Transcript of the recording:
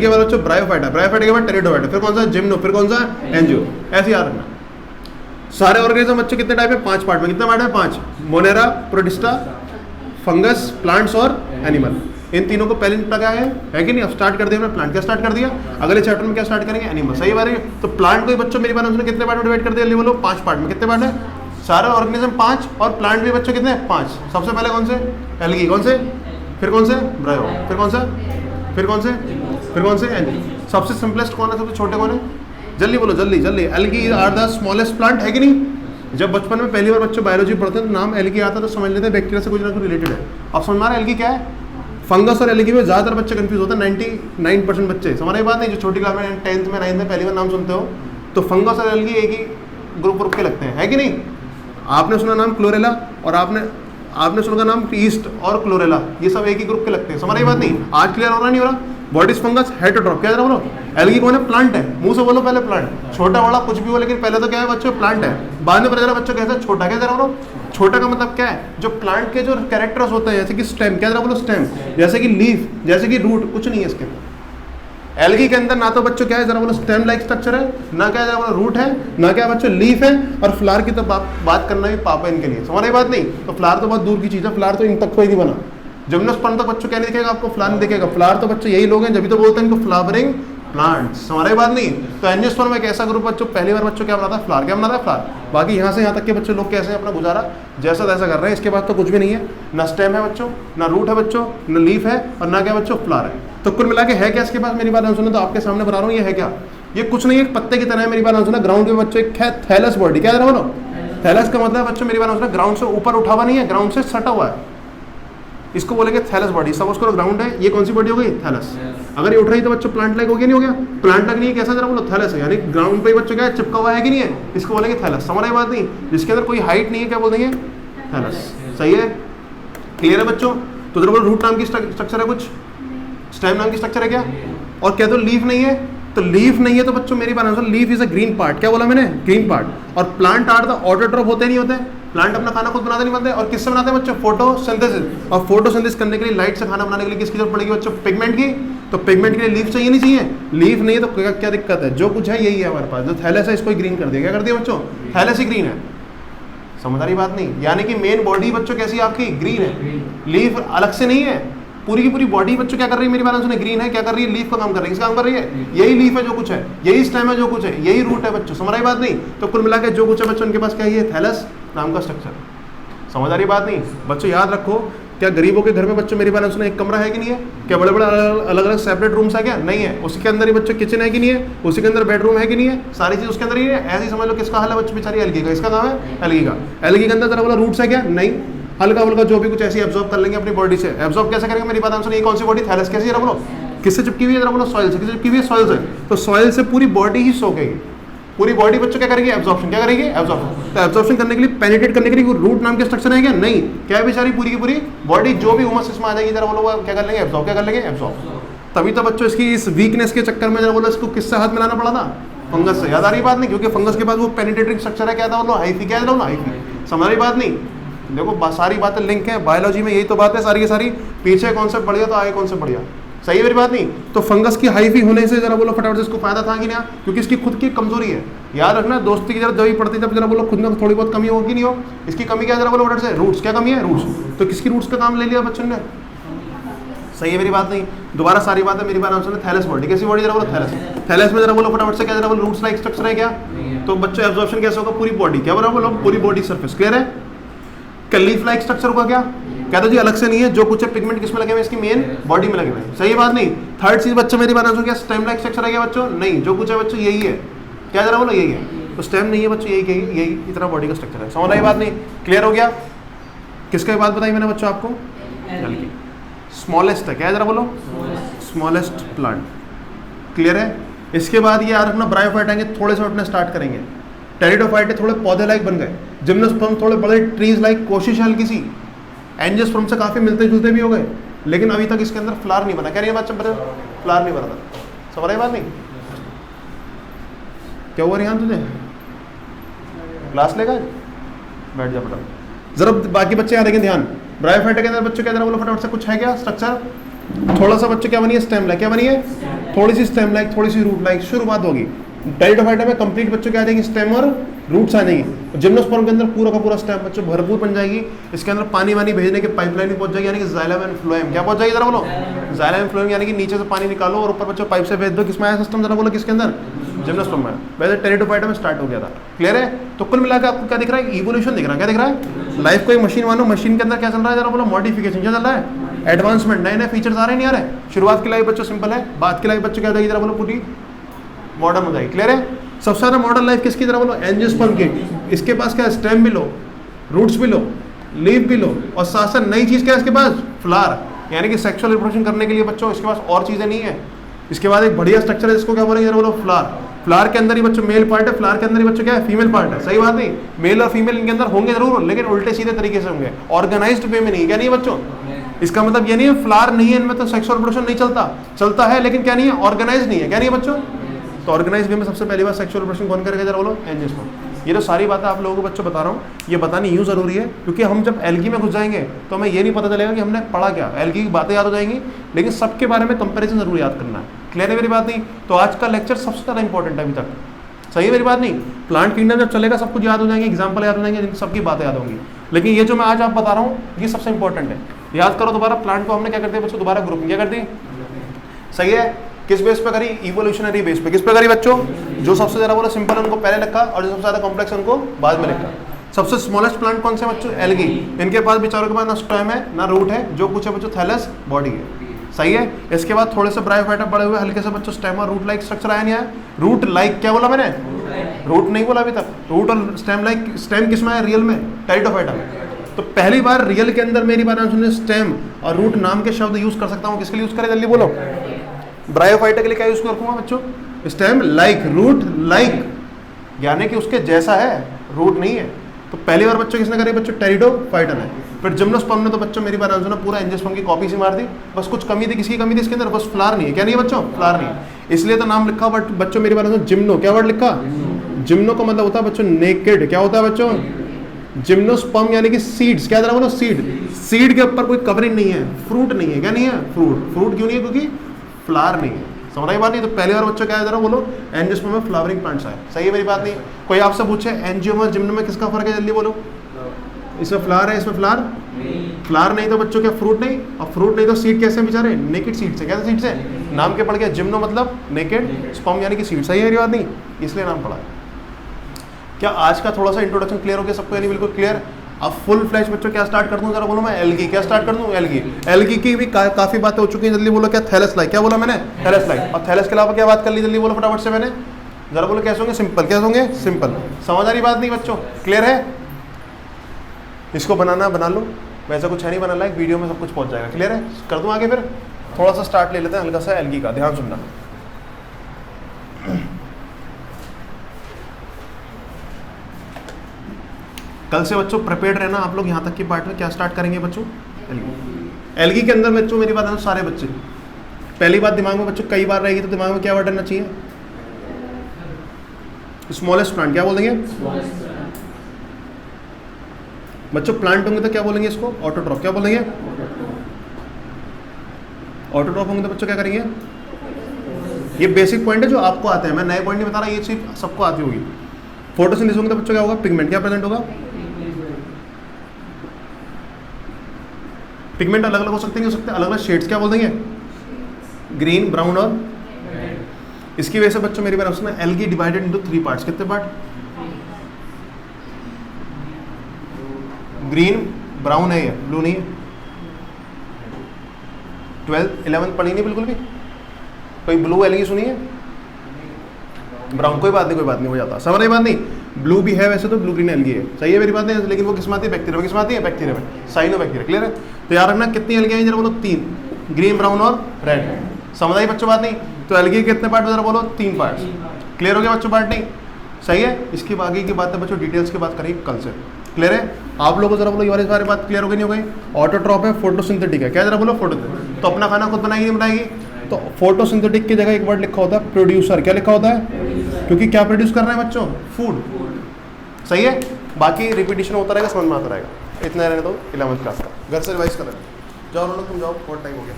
के बाद बच्चों ब्रायोफाइटा, ब्रायोफाइटा के बाद टेरिडोफाइटा, फिर कौन सा जिम्नो, फिर कौन सा एंजियो, ऐसे याद रखना। सारे ऑर्गेनिज्म बच्चों कितने टाइप है? 5 पार्ट में। कितने पार्ट है? 5। मोनेरा, प्रोटिस्टा, फंगस, प्लांट्स और एनिमल। इन तीनों को पहले निपटा गया है कि नहीं? अब स्टार्ट कर दिया हमने प्लांट। क्या स्टार्ट कर दिया? अगले चैप्टर में क्या स्टार्ट करेंगे? एनिमल। सही बात है। तो प्लांट को बच्चों मेरी बात उसने कितने पार्ट में डिवाइड कर दिया? बोलो 5 पार्ट में। कितने पार्ट है? सारे ऑर्गेनिज्म 5 और प्लांट भी बच्चों कितने? 5। सबसे पहले कौन से? एल्गी। कौन से? फिर कौन से? ब्रायो। फिर कौन सा? फिर कौन से? फिर कौन से? एंजियो। सबसे सिंपलेस्ट कौन है? सबसे छोटे कौन है? जल्दी बोलो, जल्दी जल्दी। Algae are the smallest plant, है कि नहीं? जब बचपन में पहली बार बच्चों बायोलॉजी पढ़ते हैं तो नाम एल्गी आता है तो समझ लेते हैं बैक्टीरिया से कुछ ना कुछ रिलेटेड है। अब समझ में आ रहा है एल्गी क्या है? फंगस और एल्गी में ज़्यादातर बच्चे कंफ्यूज होते हैं। 99% बच्चे समझ रहे बात नहीं। जो छोटी क्लास में 10th में 9th में पहली बार नाम सुनते हो तो फंगस और एल्गी एक ही ग्रुप के लगते हैं, है कि नहीं? आपने सुना नाम क्लोरेला और आपने सुना नाम ईस्ट और क्लोरेला, ये सब एक ही ग्रुप के लगते हैं। समझ रही बात नहीं? आज क्लियर हो रहा नहीं हो रहा? Body fungus, heterotroph. क्या बोलो? एल्गी कौन है? प्लांट है। मुंह से बोलो पहले प्लांट। छोटा बड़ा कुछ भी हो लेकिन पहले तो क्या है बच्चों? प्लांट है। बाद में पता चला बच्चों कैसे छोटा। क्या जरा बोलो? छोटा का मतलब क्या है? जो प्लांट के जो कैरेक्टर्स होते हैं जैसे कि स्टेम, क्या जरा बोलो? स्टेम, जैसे कि लीफ, जैसे कि रूट, कुछ नहीं है इसके अंदर। एल्गी के अंदर ना तो बच्चों क्या है जरा बोलो स्टेम लाइक स्ट्रक्चर है, ना क्या जरा बोलो रूट है, ना क्या बच्चों लीफ है, और फ्लावर की तो बात करना भी पाप है इनके लिए। समझ रही बात नहीं? तो फ्लावर तो बहुत दूर की चीज़ है। फ्लावर तो इन तक कोई नहीं बना। जिम्नोस्पर्म तक बच्चों क्या नहीं दिखेगा आपको? फ्लावर नहीं दिखेगा। फ्लावर तो बच्चों यही लोग हैं जब भी तो बोलते हैं इनको फ्लावरिंग प्लांट्स। हमारी बात नहीं। तो एंजियोस्पर्म एक ऐसा ग्रुप बच्चों पहली बार बच्चों क्या बनाता है? फ्लावर। क्या बनाता है? फ्लावर। बाकी यहाँ से यहाँ तक के बच्चों लोग कैसे अपना गुजारा जैसा तैसा कर रहे हैं। इसके बाद तो कुछ भी नहीं है, ना स्टेम है बच्चों, ना रूट है बच्चों, ना लीफ है, और ना क्या बच्चों? फ्लावर है। तो कुल मिला के है क्या इसके पास? मेरी बात सुनो तो आपके सामने बता रहा हूँ, ये है क्या? ये कुछ नहीं, एक पत्ते की तरह है। मेरी बात सुना ग्राउंड में बच्चों एक है थैलस बॉडी। क्या बोलो? थैलस का मतलब बच्चों मेरी बात सुना ग्राउंड से ऊपर उठा हुआ नहीं है, ग्राउंड से सटा हुआ है। इसको बोलेंगे थैलस बॉडी। सब उसको ग्राउंड है, ये कौन सी बॉडी हो गई? थैलस। अगर ये उठ रही तो बच्चों प्लांट लाइक हो गया नहीं हो गया? प्लांट लाइक नहीं है, कैसा जरा बोलो? थैलस है, यानी ग्राउंड पे बच्चों क्या है? चिपका हुआ है कि नहीं है? इसको बोलेंगे थैलस। समझ रही बात नहीं? जिसके अंदर कोई हाइट नहीं है क्या बोल देंगे? थैलस। सही है? क्लियर है बच्चों? तो जरा बोलो रूट नाम की स्ट्रक्चर है कुछ, स्टेम नाम की स्ट्रक्चर है क्या? और क्या तो लीफ नहीं है? तो लीफ नहीं है तो बच्चों मेरी बात सुनो, leaf is a green part. क्या बोला मैंने? Green part. और प्लांट आर द ऑटोट्रॉफ होते नहीं होते? प्लांट अपना खाना खुद बनाते नहीं बनते। और किससे बनाते हैं बच्चों? फोटोसिंथेसिस। और फोटोसिंथेसिस करने के लिए, लाइट से खाना बनाने के लिए किसकी जरूरत पड़ेगी बच्चों? पिगमेंट की। तो पिगमेंट के लिए लीफ चाहिए नहीं चाहिए? लीफ नहीं है तो क्या दिक्कत है? जो कुछ है यही है हमारे पास। जो थैलस है इसको ग्रीन कर दिया। क्या कर दिया बच्चों? थैलस ही ग्रीन है। समझ रही बात नहीं? यानी कि मेन बॉडी बच्चों कैसी आपकी? ग्रीन है। लीफ अलग से नहीं है, पूरी की पूरी बॉडी बच्चों क्या कर रही है? मेरी बात सुने, ग्रीन है। क्या कर रही है? लीफ का काम कर रही है। किसका काम कर रही है? यही लीफ है जो कुछ है, यही स्टेम है जो कुछ है, यही रूट है बच्चों। समझ रही बात नहीं? तो कुल मिला के जो कुछ है बच्चों उनके पास क्या है? थैलस नाम का स्ट्रक्चर। समझ आ रही बात नहीं? बच्चों याद रखो, क्या गरीबों के घर में बच्चों मेरी बात सुने एक कमरा है कि नहीं है? क्या बड़े बड़े अलग अलग सेपरेट रूम्स है क्या? नहीं है। उसके अंदर ही बच्चों किचन है कि नहीं है? उसी के अंदर बेडरूम है कि नहीं है? सारी चीज उसके अंदर ही है। ऐसे ही समझ लो किसका हाल है बच्चों? बेचारी एल्गी का। इसका नाम है एल्गी का। एल्गी के अंदर जरा बोला रूट्स है क्या? नहीं। हल्का हल्का जो भी कुछ ऐसे एब्जॉर्ब कर लेंगे अपनी बॉडी से। एब्जॉर्ब कैसे करेंगे मेरी बात सुनिए? ये कौन सी बॉडी? थैलस। कैसी जरा बोलो? किससे चिपकी हुई है? जरा बोलो? सॉइल से। किससे चिपकी हुई है? सॉइल से। तो सॉइल से पूरी बॉडी ही सो गई। पूरी बॉडी बच्चों क्या करेगी? एब्जॉर्प्शन। क्या करेगी? एब्जॉर्प्शन। तो एब्जॉर्प्शन करने के लिए, पेनिट्रेट करने के लिए रूट नाम के स्ट्रक्चर है क्या? नहीं। क्या है बेचारी पूरी की पूरी बॉडी जो भी उमस इसमें आ जाएगी जरा बोलो क्या कर लेंगे? एब्जॉर्ब। क्या कर लेंगे? एब्जॉर्ब। तभी तो बच्चों इसकी इस वीकनेस के चक्कर में जरा बोलो इसको किससे हाथ मिलाना पड़ा था? फंगस से। याद आ रही बात नहीं? क्योंकि फंगस के पास वो पेनिट्रेटिंग स्ट्रक्चर है। क्या था बोलो? हाइफी। क्या है? हाइफी। समझ रही बात नहीं? देखो सारी बातें लिंक है बायोलॉजी में, यही तो बात है सारी की सारी। पीछे कॉन्सेप्ट बढ़िया तो आगे कॉन्सेप्ट बढ़िया। सही है मेरी बात नहीं? तो फंगस की हाइफी होने से जरा बोलो फटाफट से इसको फायदा था कि नहीं? क्योंकि इसकी खुद की कमजोरी है। याद रखना, दोस्ती की जरा दवाई पड़ती है तब जरा बोलो खुद में थोड़ी बहुत कमी होगी नहीं हो। इसकी कमी क्या जरा बोलो फटाफट से? रूट्स। क्या कमी है? रूट्स। तो किसकी रूट्स का काम ले लिया बच्चों ने? सही है मेरी बात नहीं? दोबारा सारी बात है मेरी बात आंसर है थैलस बॉडी। कैसी बॉडी जरा बोलो? थैलस। थैलस में जरा बोलो फटाफट से क्या जरा बोलो? रूट्स लाइक स्ट्रक्चर है क्या? तो बच्चों एब्जॉर्प्शन कैसे होगा? पूरी बॉडी। क्या बोलो? पूरी बॉडी सरफेस। क्लियर है? क्या लीफ लाइक स्ट्रक्चर होगा क्या? कहते जी अलग से नहीं है, जो कुछ है पिगमेंट किसमें लगे हुए? इसकी मेन बॉडी में लगे हुए। सही बात नहीं? थर्ड चीज बच्चों मेरी बात आंसर क्या? स्टेम लाइक स्ट्रक्चर है क्या बच्चों? नहीं। जो कुछ है बच्चों यही है। क्या जरा बोलो? यही है। तो स्टेम नहीं है बच्चों, यही इतना बॉडी का स्ट्रक्चर है। समझ आई बात नहीं? क्लियर हो गया? किसकी बात बताई मैंने बच्चों आपको? स्मॉलेस्ट है। क्या जरा बोलो? Smallest plant. क्लियर है? इसके बाद ये यार अपना ब्रायोफाइट आएंगे, थोड़े से उठने स्टार्ट करेंगे। टेरिडोफाइट थोड़े पौधे लाइक बन गए। जिम्नोस्पर्म थोड़े बड़े ट्रीज लाइक, कोशिश हल्की सी। एंजियोस्पर्म से काफी मिलते जुलते भी हो गए, लेकिन अभी तक इसके अंदर फ्लावर नहीं बना। क्या नहीं बच्चा? फ्लावर नहीं बना था। समझ रही बात नहीं? क्या हुआ रिहान तुझे? क्लास लेगा? बैठ जा फटाफट। जरा बाकी बच्चे यहाँ देखें ध्यान। ब्रायोफाइट के अंदर बच्चों क्या जरा बोलो फटाफट से? कुछ है क्या स्ट्रक्चर? थोड़ा सा बच्चों क्या बनी है? Stem like. क्या बनी है? थोड़ी सी स्टेम लाइक, थोड़ी सी रूट लाइक, शुरुआत होगी। टेरिडोफाइटा में कंप्लीट बच्चों क्या आ जाएगी, स्टेम और रूट्स आ जाएंगी। जिम्नोस्पर्म के अंदर पूरा का पूरा स्टेम बच्चों भरपूर बन जाएगी। इसके अंदर पानी वानी भेजने की पाइपलाइन पहुंच जाएगी, यानी कि जाइलम एंड फ्लोएम। क्या पहुंच जाएगी जरा बोलो, जाइलम एंड फ्लोएम, यानी कि नीचे से पानी निकालो और ऊपर बच्चों पाइप से भेज दो। किसमें आया सिस्टम जरा बोलो, किसके अंदर, जिम्नोस्पर्म में। वैसे टेरिडोफाइटा में स्टार्ट हो गया था। क्लियर है? तो कुल मिलाकर आपको क्या दिख रहा है, इवोल्यूशन दिख रहा है। क्या दिख रहा है, लाइफ को एक मशीन मानो, मशीन के अंदर क्या चल रहा है जरा बोलो, मॉडिफिकेशन। क्या चल रहा है, एडवांसमेंट, नए नए फीचर्स आ रहे नहीं आ रहे। शुरुआत की लाइफ बच्चों सिंपल है, बाद की लाइफ बच्चों क्या हो जाएगी जरा बोलो, पूरी मॉडर्न हो जाएगी। क्लियर है? सबसे ज़्यादा मॉडर्न लाइफ किसकी तरह बोलो, एंजियोस्पर्म की। इसके पास क्या है, स्टेम भी लो, रूट्स भी लो, लीफ भी लो, और साथ साथ नई चीज़ क्या है इसके पास, फ्लावर, यानी कि सेक्सुअल रिप्रोडक्शन करने के लिए बच्चों इसके पास और चीज़ें नहीं है। इसके बाद एक बढ़िया स्ट्रक्चर है जिसको क्या बोलेंगे जरा बोलो, फ्लावर। फ्लावर के अंदर ही बच्चों मेल पार्ट है, फ्लावर के अंदर ही बच्चों क्या है, फीमेल पार्ट है। सही बात नहीं, मेल और फीमेल इनके अंदर होंगे जरूर, लेकिन उल्टे सीधे तरीके से होंगे, ऑर्गेनाइज्ड वे में नहीं। क्या नहीं है बच्चों, इसका मतलब ये नहीं है फ्लावर नहीं है इनमें तो सेक्सुअल रिप्रोडक्शन नहीं चलता, चलता है लेकिन क्या नहीं है, ऑर्गेनाइज नहीं है। क्या नहीं है बच्चों, तो ऑर्गेनाइज वे में सबसे पहली बार सेक्सुअल रिप्रोडक्शन कौन करेगा जरा बोलो, एंजियोस्पर्म। ये तो सारी बातें आप लोगों को बच्चों बता रहा हूँ, ये बतानी यूँ जरूरी है क्योंकि हम जब एल्गी में घुस जाएंगे तो हमें ये नहीं पता चलेगा कि हमने पढ़ा क्या। एल्गी की बातें याद हो जाएंगी लेकिन सबके बारे में कंपैरिजन जरूर याद करना है। क्लियर है मेरी बात नहीं? तो आज का लेक्चर सबसे ज़्यादा इंपॉर्टेंट है अभी तक। सही है मेरी बात नहीं? प्लांट किंगडम जब चलेगा सब कुछ याद हो जाएंगे, एग्जाम्पल याद हो जाएंगे, सबकी बातें याद होंगी। लेकिन ये जो मैं आज आप बता रहा हूँ ये सबसे इंपॉर्टेंट है, याद करो दोबारा। प्लांट को हमने क्या करते हैं बच्चों, दोबारा ग्रुपिंग क्या करते हैं। सही है? किस बेस पे करी, इवोल्यूशनरी बेस पे। किस पे करी बच्चों, जो सबसे ज़्यादा बोलो सिंपल उनको पहले लिखा और जो सबसे ज़्यादा कॉम्प्लेक्स उनको बाद में लिखा। सबसे स्मॉलेस्ट प्लांट कौन से बच्चों, एल्गी। इनके पास बेचारों के पास ना स्टेम है ना रूट है, जो कुछ है बच्चों थैलस बॉडी है। सही है? इसके बाद थोड़े से ब्रायोफाइटा बड़े हुए हल्के से बच्चों स्टेम और रूट लाइक स्ट्रक्चर आया नहीं आया। रूट लाइक क्या बोला मैंने, रूट नहीं बोला अभी तक। रूट और स्टेम लाइक, स्टेम किस में है, रियल में, टेरिडोफाइटा में। तो पहली बार रियल के अंदर मेरी बात सुनिए, स्टेम और रूट नाम के शब्द यूज कर सकता हूँ। किसके लिए यूज करें जल्दी बोलो, ब्रायोफाइटा के लिए क्या यूज करूँगा बच्चों, स्टेम लाइक, रूट लाइक, यानी कि उसके जैसा है, रूट नहीं है। तो पहली बार बच्चों किसने करी बच्चों, टेरिडोफाइटा ने। फिर जिम्नोस्पर्म ने तो बच्चों मेरी बात सुना पूरा एंजियोस्पर्म की कॉपी से मार दी। बस कुछ कमी थी, किसकी कमी थी इसके अंदर, बस फ्लावर नहीं है। क्या नहीं है बच्चों, फ्लावर नहीं है, इसलिए तो नाम लिखा। बट बच्चों मेरी बात सुनो, जिम्नो, क्या वर्ड लिखा, जिम्नो का मतलब होता है बच्चों नेकेड। क्या होता है बच्चों, जिम्नोस्पर्म यानी कि सीड्स। क्या जरा बोलो, सीड। सीड के ऊपर कोई कवरिंग नहीं है, फ्रूट नहीं है। क्या नहीं है, फ्रूट। फ्रूट क्यों नहीं है, क्योंकि फ्लावर नहीं है। समझ आई बात नहीं? तो पहली बार बच्चों क्या है जरा बोलो, एंजियोस्पर्म में फ्लावरिंग प्लांट्स आए। सही है मेरी बात नहीं? कोई आपसे पूछे एंजियोम और जिम्नो में किसका फर्क है, जल्दी बोलो। इसमें फ्लावर है, इसमें फ्लावर फ्लावर नहीं तो बच्चों क्या फ्रूट नहीं, और फ्रूट नहीं तो सीड कैसे बेचारे, नेकेड सीड से। कैसे सीड से, नाम के पड़ गया, जिम्नो मतलब नेकेड, स्पर्म यानी कि सीड। सही है मेरी बात नहीं? इसलिए नाम पड़ा। क्या आज का थोड़ा सा इंट्रोडक्शन क्लियर हो गया सबको, यानी बिल्कुल क्लियर? अब फुल फ्लैश बच्चों क्या स्टार्ट कर दूं जरा बोलो, मैं एल्गी। क्या स्टार्ट कर दूं, एल्गी। एल्गी की भी काफी बातें हो चुकी हैं, जल्दी बोलो। क्या, थैलस लाइक। क्या बोला मैंने, थैलस लाइक। और थैलस के अलावा क्या बात कर ली, जल्दी बोलो फटाफट से। मैंने जरा बोलो कैसे होंगे, सिंपल। कैसे होंगे, सिंपल। समझ आ रही बात नहीं बच्चों, क्लियर है? इसको बनाना बना लो, वैसा कुछ है नहीं बनाना है, वीडियो में सब कुछ पहुंच जाएगा। क्लियर है? कर दूं आगे? फिर थोड़ा सा स्टार्ट ले लेते हैं हल्का सा एल्गी का, ध्यान सुनना। कल से बच्चों प्रिपेयर्ड रहना आप लोग। यहाँ तक की पार्ट में क्या स्टार्ट करेंगे बच्चों, एल्गी। एल्गी के अंदर बच्चों मेरी बात है, सारे बच्चे पहली बात दिमाग में बच्चों कई बार रहेगी, तो दिमाग में क्या वर्ड रहना चाहिए, स्मॉलेस्ट प्लांट। क्या बोलेंगे बच्चों, प्लांट होंगे तो क्या बोलेंगे इसको, ऑटोट्रॉफ। क्या बोलेंगे, ऑटोट्रॉफ होंगे तो बच्चों क्या करेंगे, ये बेसिक पॉइंट है जो आपको आते हैं, मैं नए पॉइंट नहीं बता रहा, ये चीज सबको आती होगी। फोटोसिंथेसिस होंगे तो बच्चों क्या होगा, पिगमेंट। क्या प्रेजेंट होगा, पिगमेंट अलग अलग हो सकते हैं, अलग अलग शेड्स। क्या बोल देंगे, ग्रीन, ब्राउन और इसकी वजह से बच्चों मेरी बात सुना, एल्गी डिवाइडेड इनटू 3 पार्ट्स। कितने पार्ट, ग्रीन, ब्राउन है, ये ब्लू नहीं है। 12th 11th पढ़ी नहीं बिल्कुल भी, कोई ब्लू एल्गी सुनी है, ब्राउन, कोई बात नहीं हो जाता, समझ रही बात नहीं। ब्लू भी है वैसे तो, ब्लू ग्रीन एल्गी है, सही है मेरी बात नहीं, लेकिन वो किस में आती है, बैक्टीरिया में। किस में आती है, बैक्टीरिया में, साइनोबैक्टीरिया। क्लियर है? तो याद रखना कितनी एल्गी आई जरा बोलो, 3, ग्रीन, ब्राउन और रेड। समझ आई बच्चों बात नहीं? तो एल्गी के कितने पार्ट जरा बोलो, 3 पार्ट्स। क्लियर हो गया बच्चों पार्ट नहीं? सही है? इसकी आगे की बात है बच्चों, डिटेल्स की बात करेंगे कल से। क्लियर है? आप लोगों को जरा बोलो, ये वाली सारी बात क्लियर हो गई नहीं हो गई? ऑटोट्रॉफ है, फोटोसिंथेटिक है। क्या जरा बोलो, फोटो। तो अपना खाना खुद बनाएगी नहीं बनाएगी? तो फोटोसिंथेटिक की जगह एक वर्ड लिखा होता है प्रोड्यूसर। क्या लिखा होता है, क्योंकि क्या प्रोड्यूस कर रहे हैं बच्चों, फूड। सही है? बाकी रिपीटिशन होता रहेगा, समझ में आता रहेगा। इतना रहने दो 11th क्लास का, घर से रिवाइज कर लेना। जाओ लोग, तुम जाओ, बहुत टाइम हो गया।